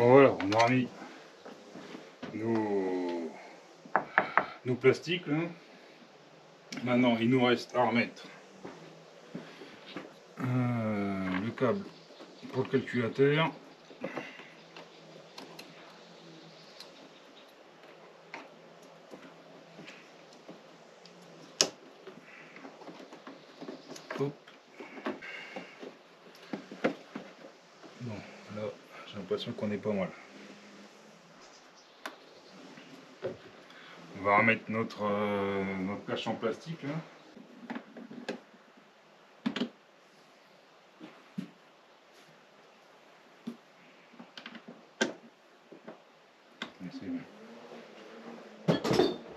Bon voilà, on a remis nos plastiques là. Maintenant il nous reste à remettre le câble pour le calculateur. Hop. Bon, là j'ai l'impression qu'on est pas mal. On va remettre notre cache en plastique là.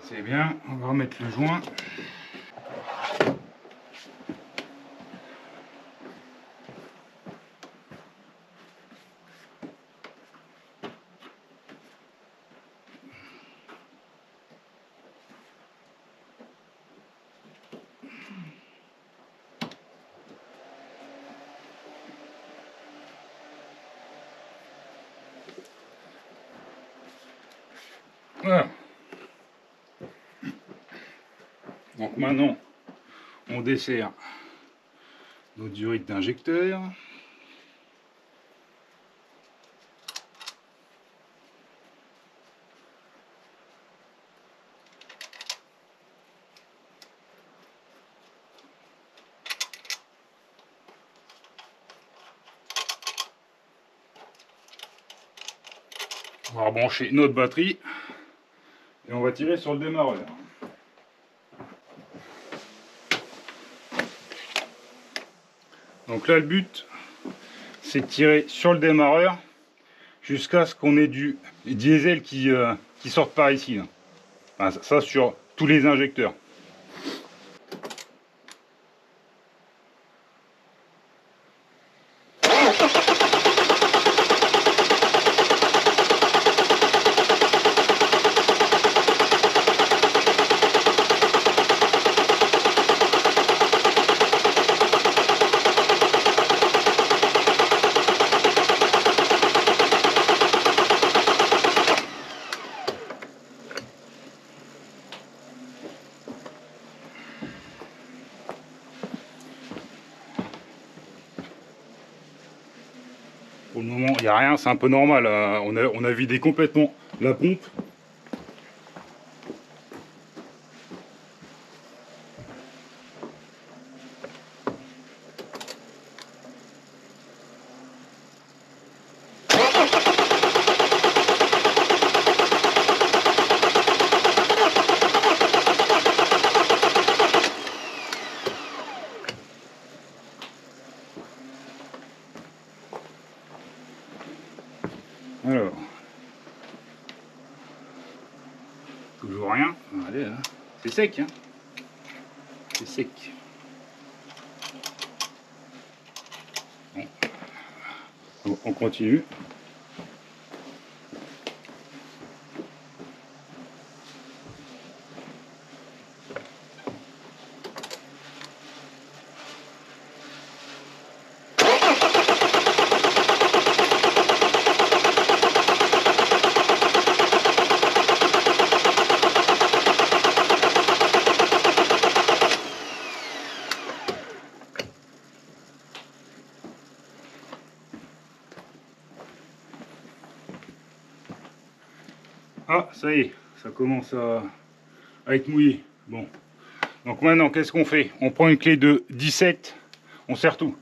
C'est bien, on va remettre le joint. Voilà. Donc maintenant, on dessert nos durites d'injecteur. On va rebrancher notre batterie et on va tirer sur le démarreur. Donc là, le but, c'est de tirer sur le démarreur jusqu'à ce qu'on ait du diesel qui sorte par ici. Enfin, ça sur tous les injecteurs. Pour le moment, il n'y a rien, c'est un peu normal. On a vidé complètement la pompe. Alors, toujours rien. Allez, hein. C'est sec, hein. C'est sec. Bon. On continue. Ah, ça y est, ça commence à être mouillé. Bon. Donc maintenant, qu'est-ce qu'on fait? On prend une clé de 17, on serre tout.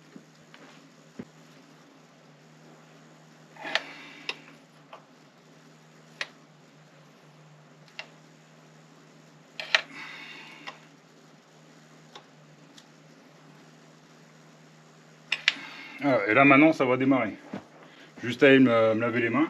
Alors, et là maintenant, ça va démarrer. Juste à aller me laver les mains.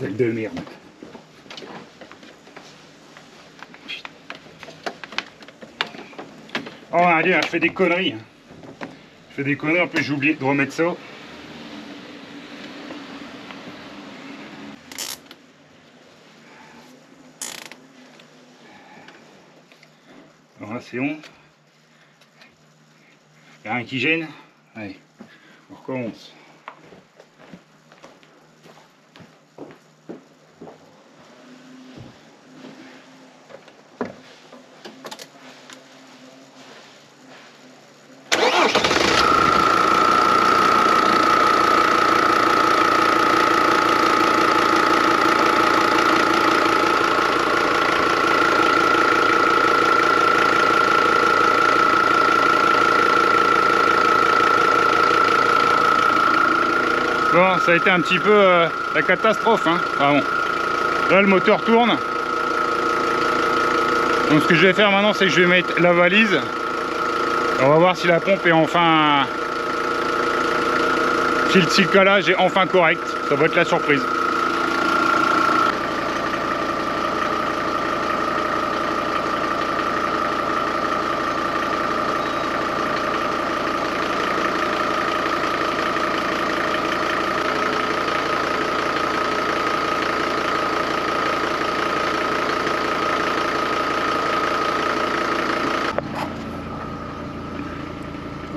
bordel de merde. Oh allez, je fais des conneries. Je fais des conneries, en plus j'ai oublié de remettre ça. Alors là c'est bon. Il y a rien qui gêne. Allez, on recommence. Bon, ça a été un petit peu la catastrophe, hein. Ah bon. Là, le moteur tourne. Donc, ce que je vais faire maintenant, c'est que je vais mettre la valise. On va voir si la pompe est enfin... Si le calage est enfin correct. Ça va être la surprise.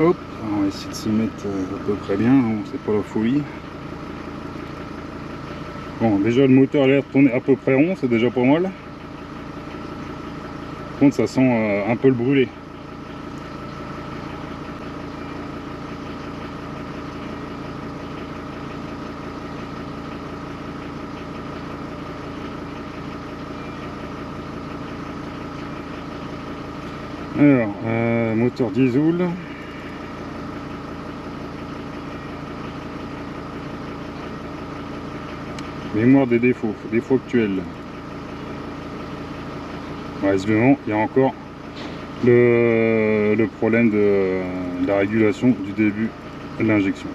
Hop, on va essayer de se mettre à peu près bien, bon, c'est pas la folie. Bon, déjà le moteur a l'air de tourner à peu près rond, c'est déjà pas mal. Par contre, ça sent un peu le brûlé. Alors, moteur diesel. Mémoire des défauts actuels. Ouais, visiblement, il y a encore le problème de la régulation du début de l'injection.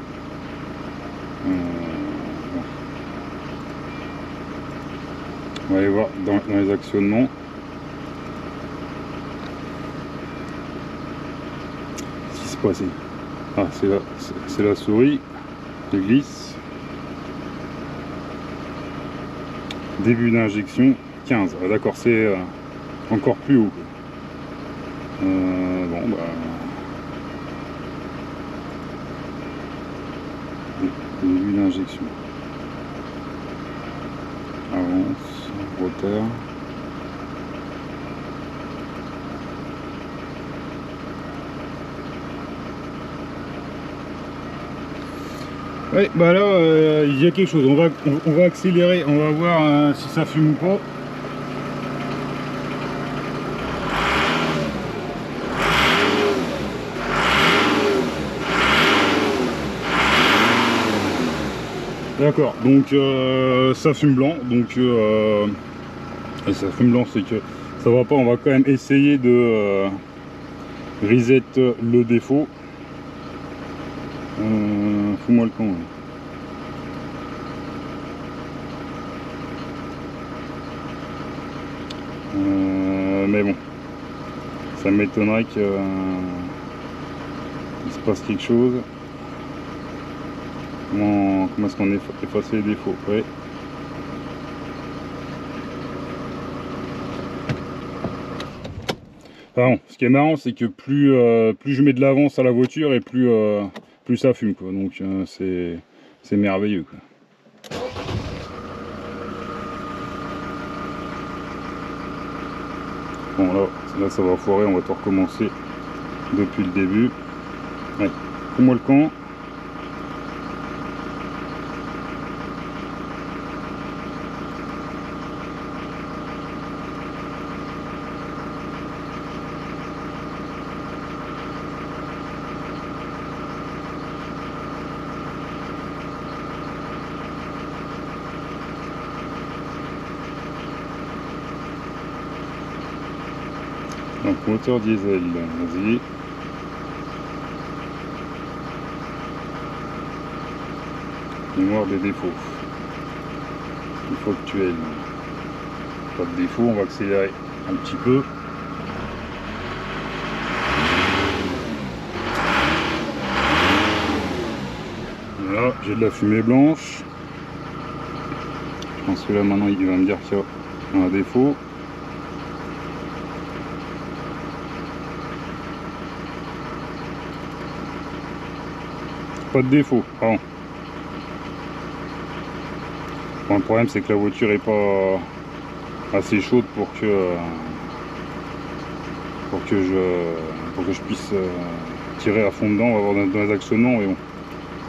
On va aller voir dans les actionnements. Qu'est-ce qui se passe? Ah, c'est la souris qui glisse. Début d'injection 15. Ah, d'accord, c'est encore plus haut. Bon, bah. Début d'injection. Avance, roteur. Ouais, bah là, il y a quelque chose. On va accélérer, on va voir si ça fume ou pas. D'accord, donc ça fume blanc. Donc et ça fume blanc, c'est que ça va pas. On va quand même essayer de reset le défaut. Fous-moi le camp. Ouais. Mais bon, ça m'étonnerait qu'il se passe quelque chose. Comment est-ce qu'on efface les défauts? Ouais. Pardon, ce qui est marrant, c'est que plus je mets de l'avance à la voiture et plus ça fume, quoi. Donc c'est merveilleux, quoi. Bon, là ça va foirer, on va tout recommencer depuis le début. Ouais, fous-moi le camp. Donc moteur diesel, vas-y. Mémoire des défauts. Il faut actuel. Pas de défaut, on va accélérer un petit peu. Voilà, j'ai de la fumée blanche. Je pense que là maintenant il va me dire qu'il y a un défaut. Pas de défaut, pardon. Bon, le problème c'est que la voiture est pas assez chaude pour que je puisse tirer à fond dedans. On va voir dans les actionnements, mais bon,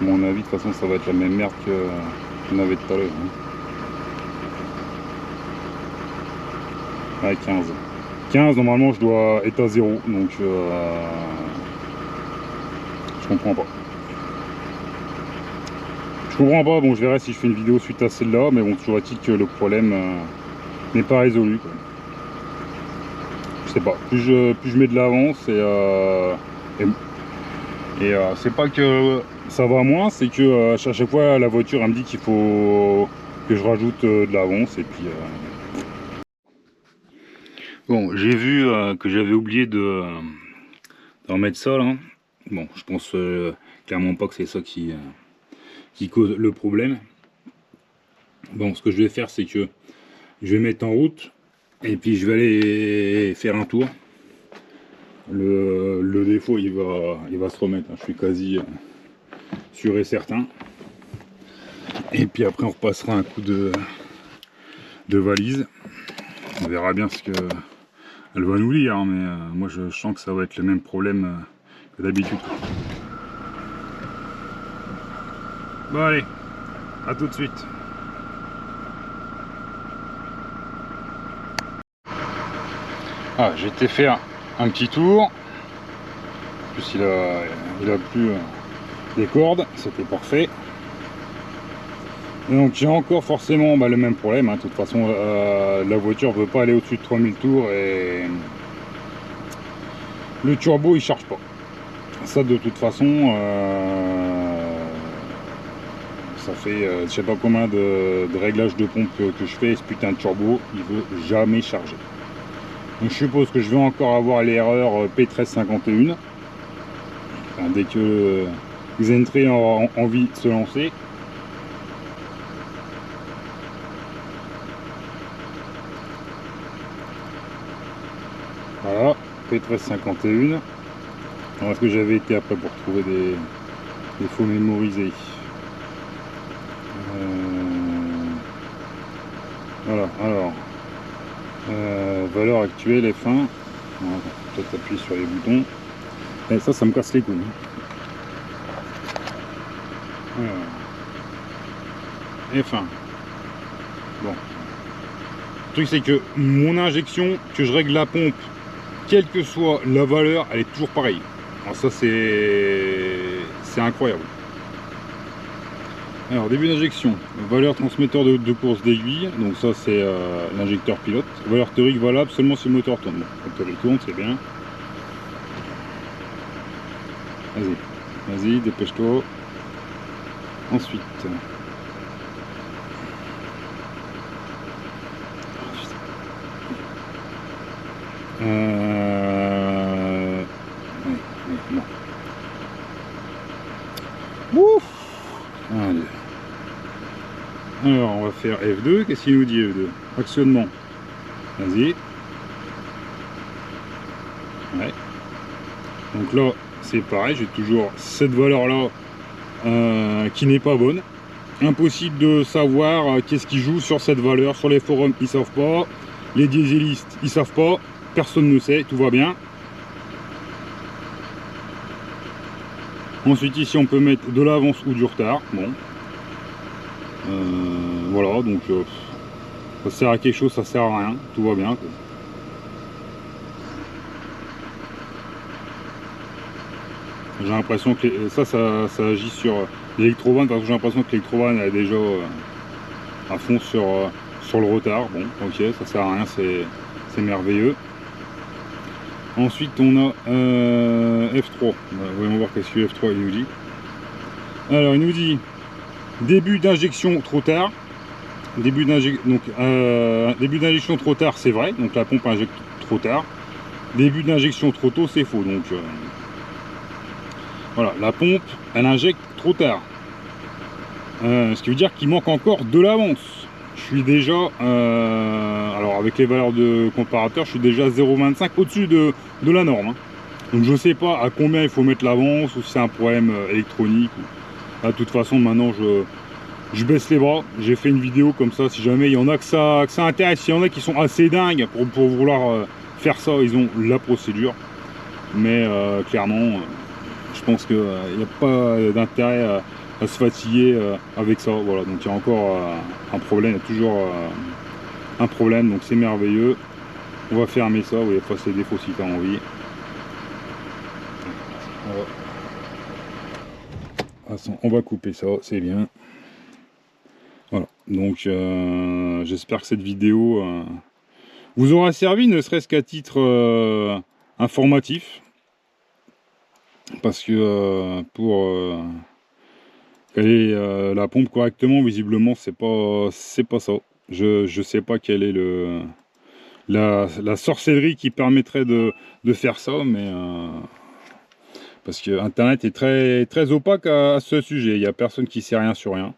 à mon avis de toute façon ça va être la même merde qu'on avait tout à l'heure. Ouais, 15. 15 normalement je dois être à 0, donc je comprends pas. Je comprends pas, bon je verrai si je fais une vidéo suite à celle-là, mais bon toujours est-il que le problème n'est pas résolu, quoi. Je sais pas, plus je mets de l'avance et c'est pas que ça va moins, c'est que à chaque fois la voiture elle me dit qu'il faut que je rajoute de l'avance et puis bon, j'ai vu que j'avais oublié d'en mettre ça là. Bon, je pense clairement pas que c'est ça qui cause le problème. Bon, ce que je vais faire, c'est que je vais mettre en route et puis je vais aller faire un tour. Le défaut, il va se remettre, hein. Je suis quasi sûr et certain. Et puis après, on repassera un coup de valise. On verra bien ce que elle va nous lire, hein, mais moi je sens que ça va être le même problème que d'habitude. Bon allez, à tout de suite. Ah, j'ai été faire un petit tour. En plus il a plu des cordes, c'était parfait. Et donc j'ai encore forcément le même problème, hein. De toute façon la voiture ne veut pas aller au-dessus de 3000 tours et le turbo il charge pas. Ça de toute façon ça fait je sais pas combien de réglages de pompe que je fais, et ce putain de turbo il veut jamais charger. Donc je suppose que je vais encore avoir l'erreur P1351 enfin, dès que Xentry a envie de se lancer. Voilà, P1351. Alors est-ce que j'avais été après pour trouver des faux mémorisés? Voilà, alors valeur actuelle F1. Peut-être appuyer sur les boutons. Et ça me casse les couilles. Alors, F1. Bon. Le truc c'est que mon injection, que je règle la pompe, quelle que soit la valeur, elle est toujours pareille. Alors ça c'est incroyable. Alors début d'injection, valeur transmetteur de course d'aiguille, donc ça c'est l'injecteur pilote. Valeur théorique valable seulement si le moteur tourne. Bon, le moteur il tourne, c'est bien. Vas-y, dépêche-toi. Ensuite. Ouf. Allez. Alors on va faire F2, qu'est-ce qu'il nous dit F2? Actionnement. Vas-y. Ouais. Donc là c'est pareil, j'ai toujours cette valeur là qui n'est pas bonne. Impossible de savoir qu'est-ce qui joue sur cette valeur. Sur les forums ils savent pas, les dieselistes ils savent pas, personne ne sait, tout va bien. Ensuite ici on peut mettre de l'avance ou du retard. Bon. Voilà, donc ça sert à quelque chose, ça sert à rien, tout va bien, quoi. J'ai l'impression que ça agit sur l'électrovanne, parce que j'ai l'impression que l'électrovanne est déjà à fond sur le retard. Bon, ok, ça sert à rien, c'est merveilleux. Ensuite on a F3, voyons voir qu'est-ce que F3 il nous dit. Alors il nous dit début d'injection trop tard, début d'injection trop tard, c'est vrai, donc la pompe injecte trop tard. Début d'injection trop tôt, c'est faux. Donc voilà, la pompe, elle injecte trop tard. Ce qui veut dire qu'il manque encore de l'avance. Je suis déjà, alors avec les valeurs de comparateur, je suis déjà 0,25 au-dessus de la norme. Hein. Donc je sais pas à combien il faut mettre l'avance, ou si c'est un problème électronique. Là, de toute façon, maintenant, je baisse les bras. J'ai fait une vidéo comme ça, si jamais il y en a que ça intéresse, s'il y en a qui sont assez dingues pour vouloir faire ça, ils ont la procédure. Mais clairement, je pense qu'il n'y a pas d'intérêt à se fatiguer avec ça. Voilà, donc il y a encore un problème, il y a toujours un problème, donc c'est merveilleux. On va fermer ça, vous voyez, passer les défauts si tu as envie. On va couper ça, c'est bien. Voilà, donc j'espère que cette vidéo vous aura servi, ne serait-ce qu'à titre informatif. Parce que pour caler la pompe correctement, visiblement, c'est pas ça. Je sais pas quelle est la sorcellerie qui permettrait de faire ça, mais parce que Internet est très opaque à ce sujet. Il n'y a personne qui sait rien sur rien.